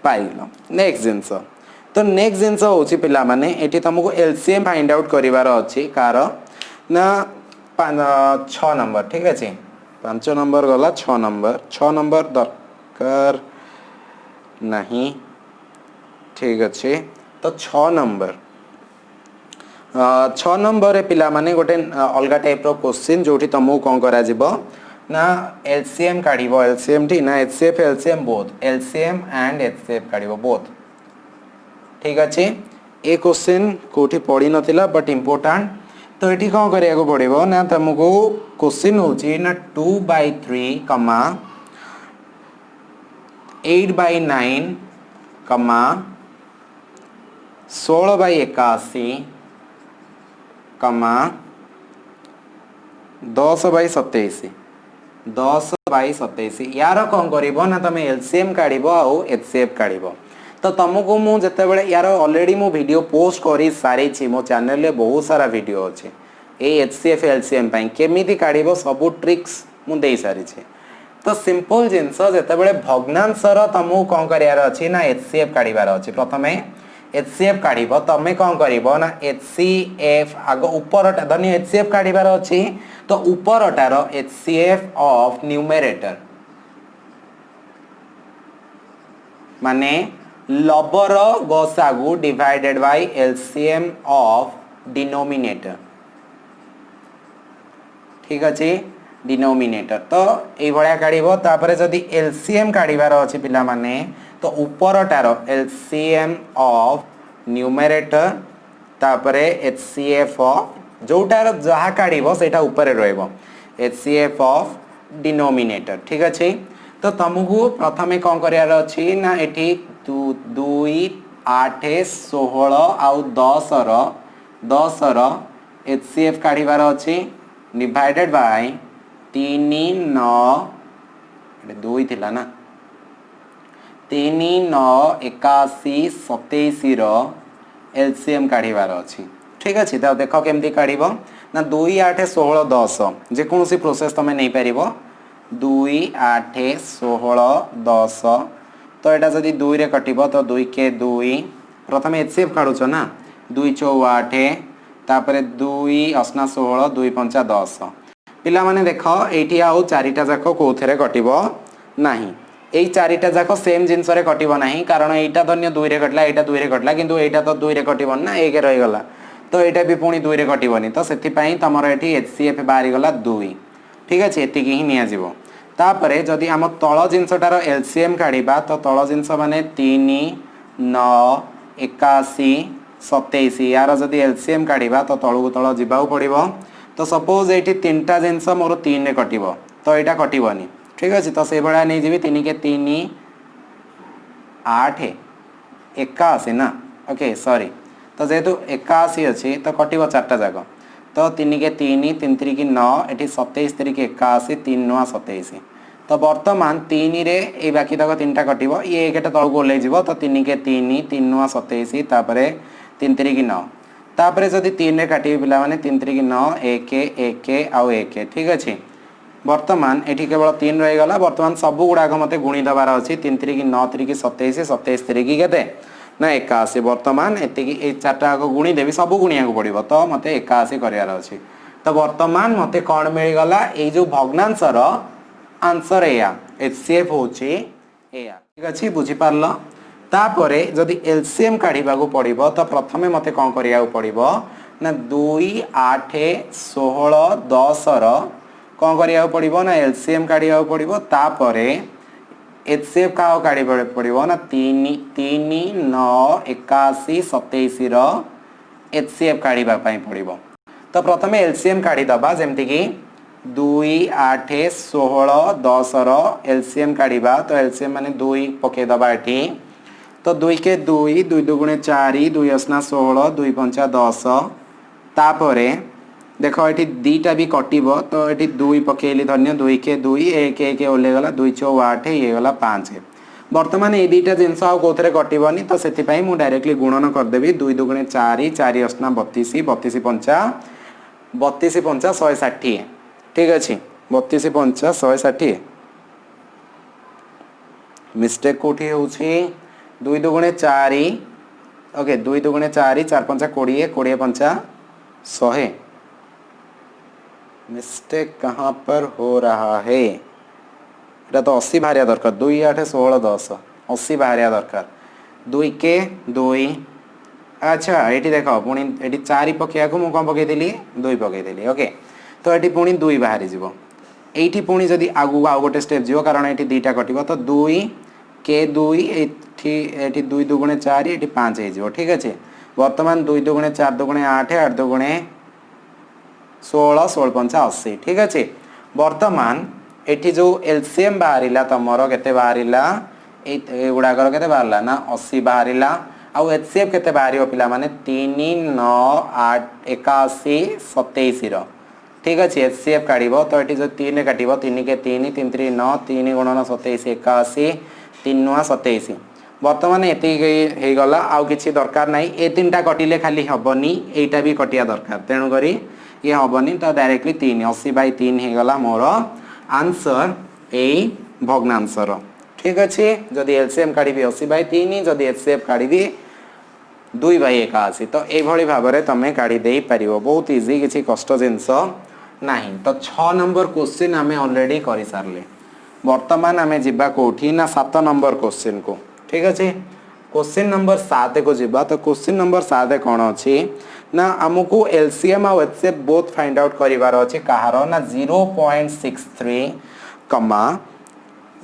पाइल नेक्स्ट जिनस तो नेक्स्ट जिनस हूँ पिला माने एटी तुमको एलसीएम फाइंड आउट करार अच्छी कार ना 6 नंबर ठीक अच्छे 5 नंबर गला 6 नंबर दरकार नहीं ठीक अच्छे तो 6 नंबर 6 नंबर रे पिला माने गोटे अलग टाइप रो क्वेश्चन जोठी तुमको कौन करा जिवो ना एलसीएम काढ़िबो एलसीएम टी ना HCF LCM both LCM and HCF काढ़िबो बोथ ठीक अच्छे ए क्वेश्चन कोठी पड़ी नथिला बट इम्पोर्टेंट तो ये कौन करिया पड़ो ना तुमको क्वेश्चन होची ना 2/3 कमा 8/9 कमा 16/81 कमा 10/27 10/27 यार कौन करिवो ना तुम एलसीएम काढ़िबो आउ एचसीएफ काढ़िबो तो तुमको मु जेतेबेले यार ऑलरेडी मु वीडियो पोस्ट करी सारी छी मो चैनल रे बहुत सारा वीडियो अच्छे ए एचसीएफ एलसीएम पई केमिति काढ़िबो सब ट्रिक्स मु देई सारी छी तो सिंपल जिनस जेतेबेले भग्नांशर तुमको कौन करार अच्छी ना एचसीएफ काढ़िबार अच्छी प्रथमे एचसीएफ काढ़िबो तमे कौन करिवो ना एचसीएफ आग ऊपरटा धन्य एचसीएफ काढ़िबार अच्छी तो ऊपरटार एचसीएफ ऑफ न्यूमरेटर माने लबर गसागु divided by LCM of denominator ठीक अच्छे डिनोमिनेटर तो ये भाया काढ़िबो तापरे जदि एलसीएम काढ़िबार अच्छी पिला माने तो ऊपरटार एलसीएम ऑफ न्यूमरेटर तापरे एचसीएफ ऑफ जोटार जहाँ काढ़िबो सेटा ऊपर रहइबो एचसीएफ ऑफ डिनोमिनेटर ठीक अच्छे तो तुमको प्रथमे कौन करार अच्छी ना एठी 2 8 16 आउ 10 रो एचसीएफ काढ़िबार अच्छी डिवाइडेड बाय 3 9 2 थिला ना 3 9 81 27 रो एलसीएम काढ़िबार अच्छी ठीक अच्छे तो देख केमती काढ़िबो ना 2 8 16 10 जेकोसी प्रोसेस तुम नहीं पारिबो 2 8 16 10 तो यहाँ जदि 2 रे कटिबो तो 2 के 2 प्रथम एचसीएफ काढ़ुछ ना 2 4 8 तापर 2 असना 16 2 पंचा 10 पिला माने देख एठी आउ चारिटा जाक कोथरे कटिबो नाही एई चारिटा जाक सेम जिंस रे कटिबो नाही कारण एटा धन्य 2 रे कटला एटा 2 रे कटला किंतु एटा तो 2 रे कटिबो ना 1 रहि गला तो एटा भी पुणी 2 रे कटिबोनी तो सेति पई तमर एठी एचसीएफ बाहरी गला 2 ठीक अछि एति की ही निया जिवो तापरे जदि आम तळ जिंसटार एलसीएम काढिबा तो तळ जिंस माने 3 9 81 27 यार जदि एलसीएम काढिबा तो तळु तळ जिबाउ पड़िबो तो सपोज एठी तीनटा जिंस मोर 3 रे कटिबो तो एटा कटिबोनी ठीक अछि तो से बडा नै जिवि 3 के 3 8 81 ना ओके सॉरी तो जेहेतु 81 अच्छी तो कटिबो चारटा जाक तो 3 के 3 3 3 की 9 एठी 27 3 के 81 3 9 27 तो वर्तमान 3 रे ए बाकी तक तीनटा कटिबो ये एकटा तळ को ले जिवो तो 3 के 3 3 9 27 तापरे 3 3 की 9 तापरे जदि 3 रे काटिबे पिला माने 3 3 की 9 1 1 आउ 1 ठीक अछि वर्तमान एठी केवल 3 रहि गला वर्तमान सब गुडा को मते गुणी दबार अछि 3 3 की 9 3 की 27 27 3 की केते ना 81 वर्तमान एति की ए चारटा को गुणी देबी सब गुणिया को पड़िबो तो मते 81 करियार अछि तो वर्तमान मते कोन मिल गला ए जो भग्नांश रो आंसर एया एचसीएफ होची एया ठीक अछि बुझी पारलो तापरे जदि एलसीएम काढिबा को पड़िबो तो प्रथमे मते कोन करिया पड़िबो ना 2 8 16 10 रो कोन करिया पड़िबो ना एलसीएम काढिया पड़िबो तापरे एचसीएफ का काढी पड़िबो ना 3 3 9 81 27 रो एचसीएफ काढिबा पई पड़िबो तो प्रथमे एलसीएम काढी दबा जेमति की 2 8 16 10 रो एलसीएम काढिबा तो एलसीएम माने 2 पके दबा एठी तो 2 के 2 2 दुगुणे 4 2 असना 16 2 पंचा 10 तापरे देखो एठी दीटा भी कटिबो तो एठी 2 पकेली धन्य 2 के 2 1 1 ओले गला 2 4 8 ये गला 5 वर्तमान ए दीटा जिंस आ कोथरे कटिबोनी तो सेति पई मु डायरेक्टली गुणन कर देबी 2 दुगुणे 4 4 असना 32 32 पंचा 160 ठीक अछि 32 पंचा 160 मिस्टेक कोठी होउछि 2 दुगुणे 4 ओके 2 दुगुणे 4 4 पंचा 20 20 पंचा 100 मिस्टेक कहाँ पर हो रहा है এটা तो 80 बाहरिया दरकार 2 8 16 10 80 बाहरिया दरकार 2 के 2 अच्छा एठी देखो पुणी एठी 4 पकेया को मु कोन पके देली 2 पके देली ओके तो एठी पुणी 2 बाहरी जीवो एठी पुणी जदी आगु आ गोटे स्टेप जीवो कारण एठी दीटा कटिबो तो 2 के 2 एठी 2 दुगुणे 4 एठी 5 हे जीवो ठीक अछि वर्तमान 2 दुगुणे 4 दुगुणे 8 8 दुगुणे 16 16 पंचा 80 ठीक अछि वर्तमान एठी जो एलसीएम बाहरिला तमरो केते बाहरिला ए गुडाकर केते बाहरला ना 80 बाहरिला आ एचसीएफ केते बाहरियो पिला माने 3 9 8 81 27 रो ठीक अछि एचसीएफ काढिबो तो एठी जो 3 काटिबो 3 के 3 3 3 9 3 गुणन 27 81 3 9 27 वर्तमान एति हे गला आ किछि दरकार नाही ए तीनटा कटिले खाली हबनी एटा भी कटिया दरकार तेनु करी ये हबनी तो डायरेक्टली 3 80 बाय 3 हे गला मोर आंसर ए भग्नांशर ठीक अछि जदि एलसीएम काढिबी 80 बाय 3 जदि एचसीएफ काढिबी 2 बाय 81 तो ए भली भाबरे तमे काढी देई परिबो बहुत इजी किछि कष्ट जिंस नाही तो 6 नंबर क्वेश्चन हमें ऑलरेडी करि सारले वर्तमान हमें जिबा कोठी ना 7 नंबर क्वेश्चन को ठीक अछि क्वेश्चन नंबर 7 को जिबा तो क्वेश्चन नंबर 7 कोन अछि ना हमको एलसीएम और एचसीएफ बोथ फाइंड आउट करिवार अछि कहारो ना 0.63 कमा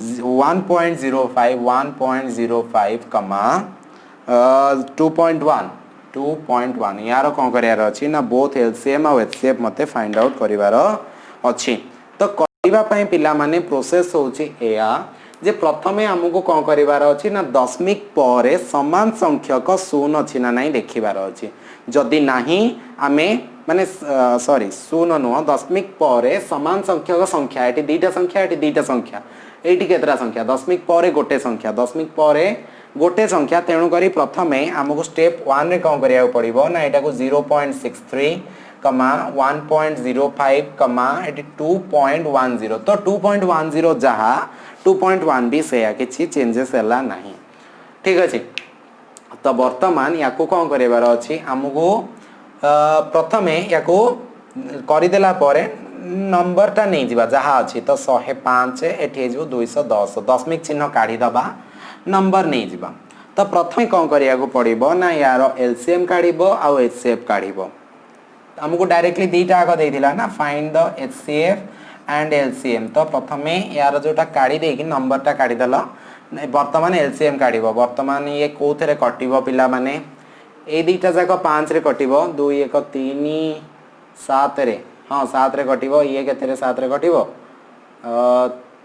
1.05 1.05 कमा 2.1 यार कोन करियार अछि ना बोथ एलसीएम और एचसीएफ मते फाइंड आउट करिवार अछि तो करिवा पई पिला माने प्रोसेस होछि एया जे प्रथमे हमको कोन करिवार अछि ना दशमिक परे समान संख्यक शून्य अछि ना नाही देखिवार अछि जदि नाही आमे माने सॉरी शून्य नुह दशमिक परे समान संख्यक संख्या एटी दीटा संख्या एटी केतरा संख्या दशमिक परे गोटे संख्या दशमिक परे गोटे संख्या तेणु करी प्रथमे हमको स्टेप 1 रे कोन करिया पड़िबो ना एटा को 0.63 कमा 1.05 कमा एटी 2.10 तो 2.10 जहा 2.1 भी से किछि चेंजेस हला नाही ठीक अछि तो वर्तमान याको कोन करिवार अछि हमको प्रथमे या को करदेला नंबरटा नहीं जा जहाँ अच्छी तो 105 एटी 210 दशमिक चिन्ह काढ़ी दबा नंबर नहीं जा तो प्रथम कौन करिया पड़ो ना यार एलसीएम काढ़ आउ एचसीएफ काढ़ आमको डायरेक्टली दीटा आग देता ना find the HCF and LCM तो प्रथम यार जोटा काढ़ी देकी नंबरटा काढ़ीदेल बर्तमान एलसीएम काढ़ बर्तमान ये कौन कटो पिला माने ए दीटा जाक 5 रे कटिबो 2 1 3 7 रे हाँ 7 रे कटिबो ये केते 7 रे कटिबो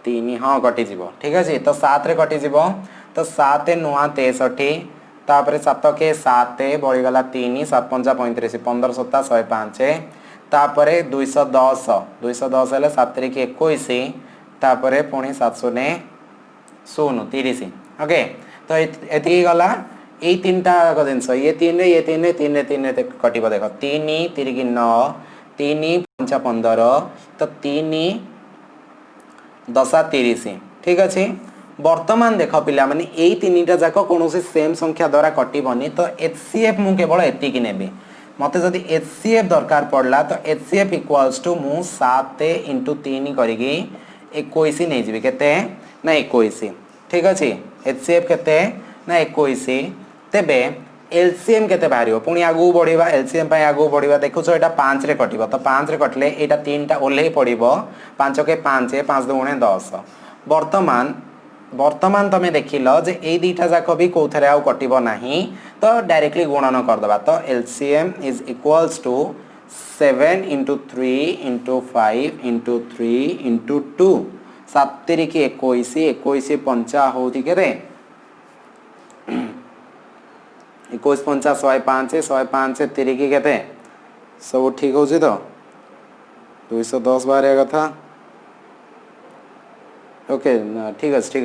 3 हाँ कटि जीवो ठीक अछि तो 7 रे कटि जीवो तो 7 नुआ 63 तापर 7 के 7 बळी गला 3 7 5 35 15 7 105 तापर 210 210 हेले 7 रे के 21 तापर पुणी 700 ने 0 30 ओके तो एति गला ये तीन टा जिनस ये तीन रे तीन रे कटिब देख 3 3 की 9 3 5 15 तो 3 10 30 ठीक अच्छे वर्तमान देख पिला माने यही तीन टा जाक कौन सेम संख्या द्वारा कटबनी तो एचसीएफ मु केवल एतिकी नेबी मते जदि एचसीएफ दरकार पड़ला तो एचसीएफ इक्वल्स टू मु 7 इंटू 3 करिगी 21 नहीं जीवी केते ना 21 ठीक अच्छे एचसीएफ केते ना 21 तेबे एलसीएम केते बाहरियो पुणी आगु बढ़िबा एलसीएम पय आगु बढ़िबा देखुछ एटा 5 रे कटिबो तो 5 रे कटले एटा 3 टा ओल्हे पड़िबो 5 के 5 5 2 10 वर्तमान तमे देखिलो जे ए दीटा जाक भी कोथरे आउ कटिबो नाही तो डायरेक्टली गुणन कर दबा तो LCM is equals to 7 into 3 into 5 into 3 into 2 7 की 21 21 पंचा होती के रे 21 पंचा 105 105 3 की केते सब ठीक हो तो 210 बारे कथा ओके ठीक अच्छे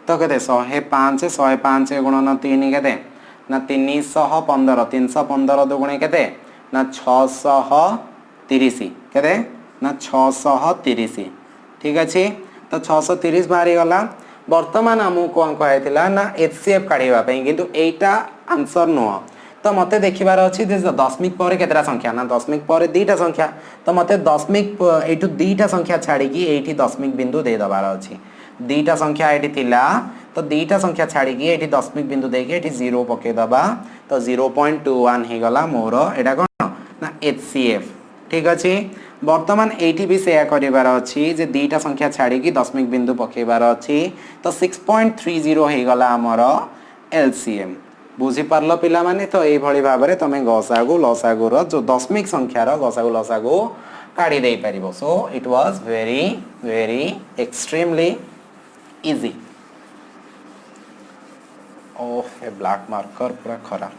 तो केते 105 105 गुणन 3 केते ना 315 315 दुगुणे केते ना 630 केते ना 630 ठीक अच्छे तो 630 बाहरी गला वर्तमान आमको कौन कहला ना एचसीएफ काढ़ा किंतु एटा आंसर नुह तो मते देखिबार अच्छी दशमिक पर केतरा संख्या ना दशमिक पर दीटा संख्या तो मते दशमिक एठू दीटा संख्या छाड़ी एठी दशमिक बिंदु दे दबार अच्छी दीटा संख्या एठी थिला तो दीटा संख्या छाड़ी एठी दशमिक बिंदु देके एठी 0 पके दबा तो 0.21 हे गला मोर एटा कोन ना एचसीएफ ठीक अछि वर्तमान एठी भी सेया करिबार अछि जे दीटा संख्या छाड़ी दशमिक बिंदु पकेबार अछि तो 6.30 हे गला हमर एलसीएम बुझी पारल पिला माने तो एई भली भाबरे तमे गसागु लसागु रो जो दशमिक संख्या रो गसागु लसागु काढी देई परिबो so it was very very extremely easy oh a black marker पूरा खराब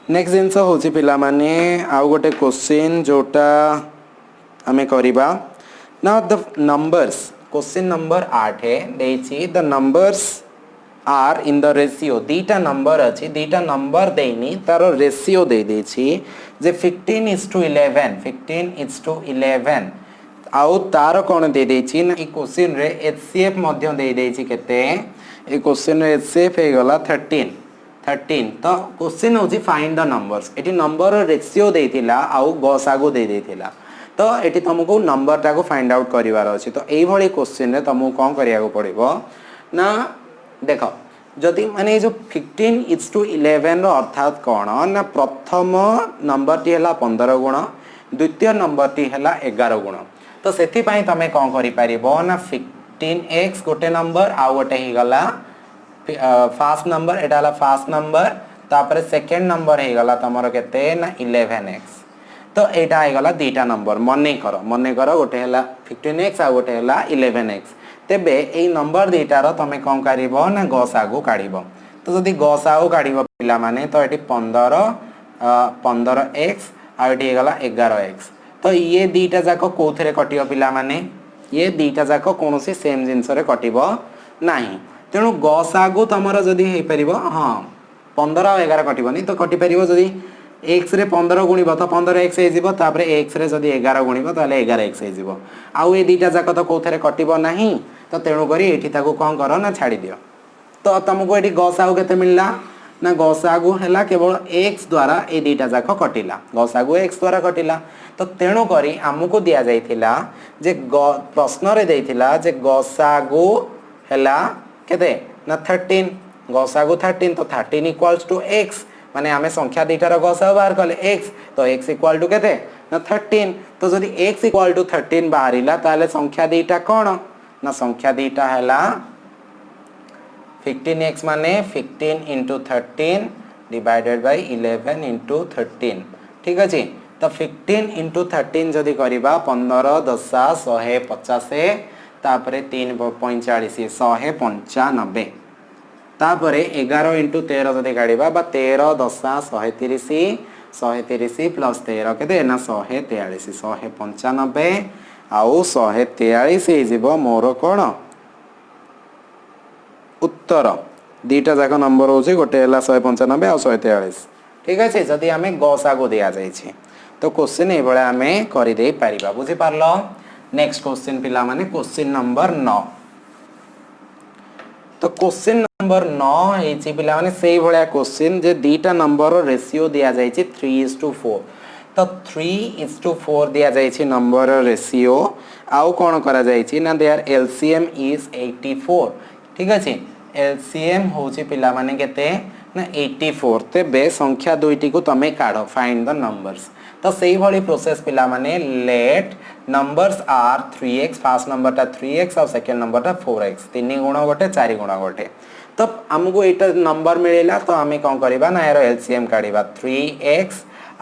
नेक्स्ट जिनस होची पिला माने आउ गोटे क्वेश्चन जोटा हमें करिबा now the numbers question number 8 है देछि the numbers are in the ratio दीटा नंबर अच्छी दीटा नंबर देनी तार रेशियो दे देछि जे 15:11 15:11 आउ तार कोन दे देछि ना ई क्वेश्चन रे एचसीएफ मध्य दे देछि केते ए क्वेश्चन रे एचसीएफ हे गला 13 तो क्वेश्चन होछि फाइंड द नंबर्स एटी नंबर रेशियो देथिला आउ गसागु दे देथिला तो एटी तुमको नंबर टाको फाइंड आउट करिवार अछि तो एई भली क्वेश्चन रे तुमको कोन करिया को पड़िबो ना देख जदि माने जो 15:11 अर्थात कौन ना प्रथम नंबर टी है 15 गुण द्वितीय नंबर टी है 11 गुण तो से तुम कौन कर ना 15x गोटे नंबर आउ गोटे ही गला फास्ट नंबर एटा फास्ट नंबर तापर सेकेंड नंबर ही गला तुमर केते ना 11x तो एटा ही गला दीटा नंबर मने कर गोटे है 15x आउ गोटे है 11x तेबे ए नंबर दीटार तुम कौन कर ना गसागु काढ़ तो जदि गसागु काढ़ पिला माने तो ये 15x आगे गला 11x तो ये दीटा जाक कौन कटिब पिला माने ये दीटा जाक कौन सेम जिनस कटिब ना तेणु गसागु तुम जदि हो पार हाँ 15 और 11 कटबनी तो कटिपर जदि एक्स रे 15 गुणिब तो 15x होपर एक्स रे जदि 11 गुणिब तो 11x हो आउ ये दीटा जाक तो कौन कटिब ना तो तेणुक ये कौन कर ना छाड़ दियो तो तुमको ये गसागु केते मिलला ना गसागु है केवल x द्वारा ये दुईटा जाक कटिला गसागु x द्वारा कटिला तो तेणु करी आमको दिया जाइथिला जे प्रश्न रे देइथिला जे गसागु हैला केते ना 13 गसागु 13 तो 13 इक्वल्स टू x माने आमे संख्या दुईटार गसागु बाहर कले x तो x इक्वल टू केते ना 13 तो जदि x इक्वल टू 13 बाहरिला ताले संख्या दुईटा कोन ना संख्या दुईटा हैला 15x माने 15 into 13 divided by 11 into 13 ठीक अछि तो 15 into 13 जदि करिबा 15 10 150 तापरे 3 45 195 तापरे 11 into 13 जदि काढिबा बा 13 10 130 130 प्लस 13 केते ना 143 195 आउ 143 हे जिवो मोर कोन उत्तर दीटा जाक नंबर होची गोटे हला 195 आ 143 ठीक अछि जदि हमें गसागु दिया जाय छै तो क्वेश्चन ए बळे हमें करि दे परिबा बुझि पारलो नेक्स्ट क्वेश्चन पिला माने क्वेश्चन नंबर 9 तो क्वेश्चन नंबर 9 हे छि पिला माने सेही बळा क्वेश्चन जे दीटा नंबर रेशियो दिया जाय छै 3:4 तो 3:4 दिया जाय छै नंबर रेशियो आउ कोन करा जाय छै ना देयर एलसीएम इज 84 ठीक अछि एलसीएम होची पिला माने केते ना 84 तेबे संख्या दुईटी को तमे काढो फाइंड द नंबर्स तो सेही भली प्रोसेस पिला माने let numbers are 3x first number ता 3x और सेकंड नंबर ता 4x 3 गुणा गोटे 4 गुणा गोटे तो हमको एटा नंबर मिलेला तो हमें कोन करबा ना एरो एलसीएम काढिबा 3x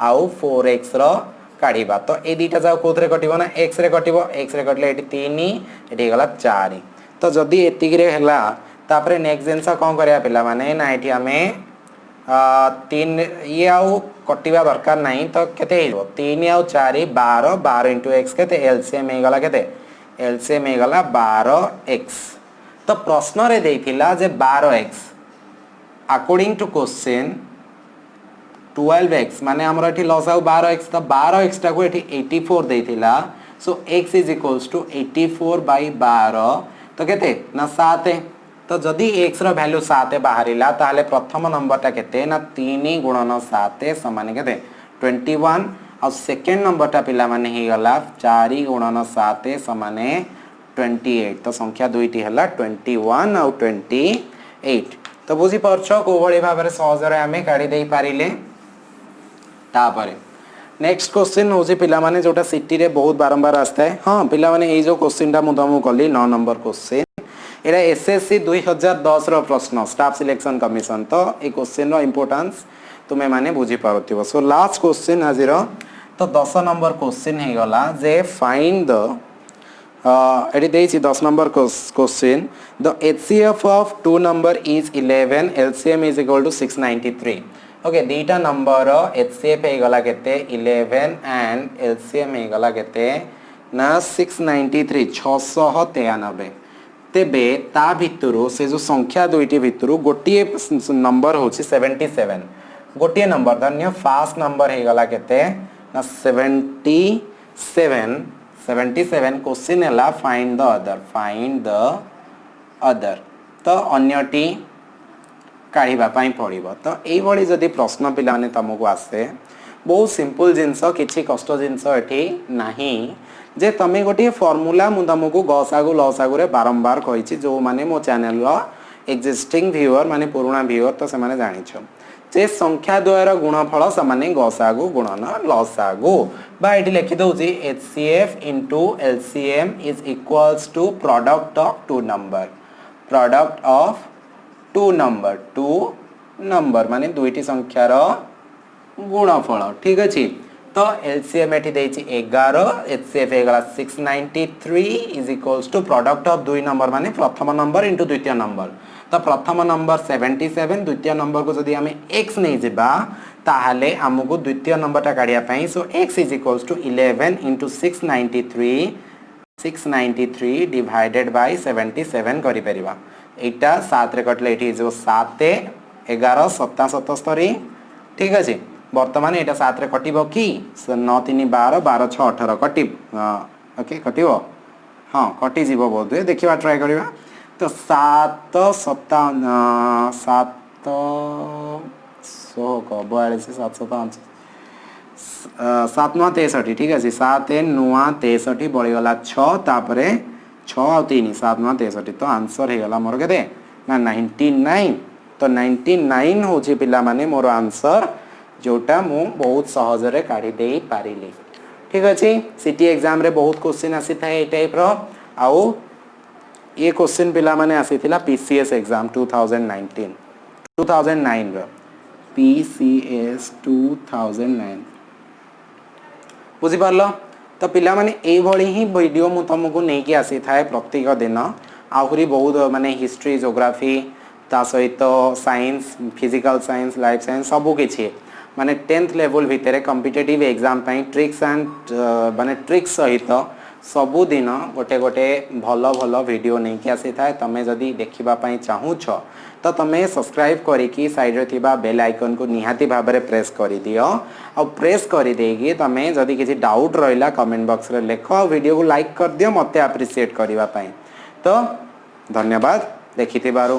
आउ 4x रो काढिबा तो ए दीटा जाव कोथरे कटिबो ना x रे कटिबो x रे कटले एटी 3 एटी गला 4 तो जदि एतिक रे हला तापरे नेक्स्ट जिंस कोन करिया पिला माने ना एठी हमें 3 ये आउ कटिबा दरकार नाही तो केते हेबो 3 आउ 4 12 12 into x केते एलसीएम हे गला केते एलसीएम हे गला 12x तो प्रश्न रे देइथिला जे 12x according to question 12x माने हमर एठी लसाउ 12x तो 12x टा को एठी 84 देइथिला so x is equals to 84 by 12 तो केते ना 7 तो जदि x रो वैल्यू 7 बाहरिला ताले प्रथम नंबर ता केते ना 3 गुणन 7 समान केते 21 और सेकंड नंबर ता पिला माने हे गला 4 गुणन 7 समान 28 तो संख्या दुईटी हला 21 और 28 तो बुझी परछो को भली भाबरे सहज रे हमें काढी देई पारिले तापरे नेक्स्ट क्वेश्चन होजी पिला माने जोटा सिटी रे बहुत बारंबार आस्ता है हां पिला माने ए जो क्वेश्चन टा मु तुमको कली 9 नंबर क्वेश्चन एरा एसएससी 2010 रो प्रश्न स्टाफ सिलेक्शन कमिशन तो ए क्वेश्चन रो इंपोर्टेंस तुमे माने बुझी पारथिबो सो लास्ट क्वेश्चन आजिरो तो 10 नंबर क्वेश्चन हे गला जे फाइंड द एडी देछि 10 number question the HCF of two number is 11 LCM is equal to 693 okay दीटा नंबर एचसीएफ हे गला केते 11 एंड एलसीएम हे गला केते ना 693 693 तेबे ता भितरु से जो संख्या दुईटी भितरु गोटिए नंबर होची 77 गोटिए नंबर धन्य फास्ट नंबर हे गला केते ना 77 क्वेश्चन हला फाइंड द अदर तो अन्यटी काढिबा पई पड़िबो तो एई भली जदी प्रश्न पिला ने तमको आसे बहुत सिंपल जिंस किछि कष्ट जिंस एठी नाही जे तमे गोटे फार्मूला मु तमको गसागु लसागु रे बारंबार कहिछि जो माने मो चैनल रो एक्जिस्टिंग व्यूअर माने पुराना व्यूअर तो से माने जानिछो जे संख्या द्वयर गुणफल समान गसागु गुणन लसागु बा एठी लिखि दउछि HCF into LCM is equals to product of two number माने दुईटी संख्या रो गुणफल ठीक अछि तो LCM एठी देछि 11 HCF हे गला 693 is equals to product of दुई नंबर माने प्रथम नंबर into द्वितीय नंबर तो प्रथम नंबर 77 द्वितीय नंबर को जदी हमें x नै जेबा ताहाले हमको द्वितीय नंबर ता काढिया पई सो x is equals to 11 into 693 divided by 77 करि परिबा एटा 7 रे कटले एठी जो 7 11 7 77 ठीक अछि वर्तमान एटा 7 रे कटिबो की 9 3 12 12 6 18 कटि ओके कटिबो हां कटि जीवो बोधे देखिबा ट्राई करिबा तो 7 7 सात नुआ 63 ठीक अच्छे 7 नुआ 63 बढ़ीगला 6 तापर 6 आ 3 7 नुआ 63 तो आंसर हो गला मोर के ना 99 तो 99 हूँ पिला माने मोर आंसर जोटा मु बहुत सहजरे काढ़ी दे पारिली ठीक अच्छे सिटी एग्जाम रे बहुत क्वेश्चन आसी था ए टाइप रो आउ ये क्वेश्चन पिला माने आसी थिला पीसीएस एग्जाम 2009 रो पीसीएस 2009 बुझी पारलो तो पिला माने ए भली ही वीडियो मु तुमको नहीं कि आसी थाए प्रत्येक दिन आहुरी बहुत माने हिस्ट्री ज्योग्राफी ता सहित science physical science life science सब किछि माने 10th लेवल भितर कॉम्पिटिटिव एग्जाम पई ट्रिक्स एंड माने ट्रिक्स सहित सबु दिन गोटे गोटे भल भल वीडियो नहीं कि आसी थाए तमे जदी देखिबा पई चाहू छ तो तमे सब्सक्राइब करिकी साइड रे थिबा बेल आइकन को निहाती भाबरे प्रेस करि दियो आ प्रेस करि देगी तमे जदी किछि डाउट रहिला कमेंट बॉक्स रे लेखो वीडियो को लाइक कर दियो मते अप्रिशिएट करिबा पई तो धन्यवाद देखिथिबारो।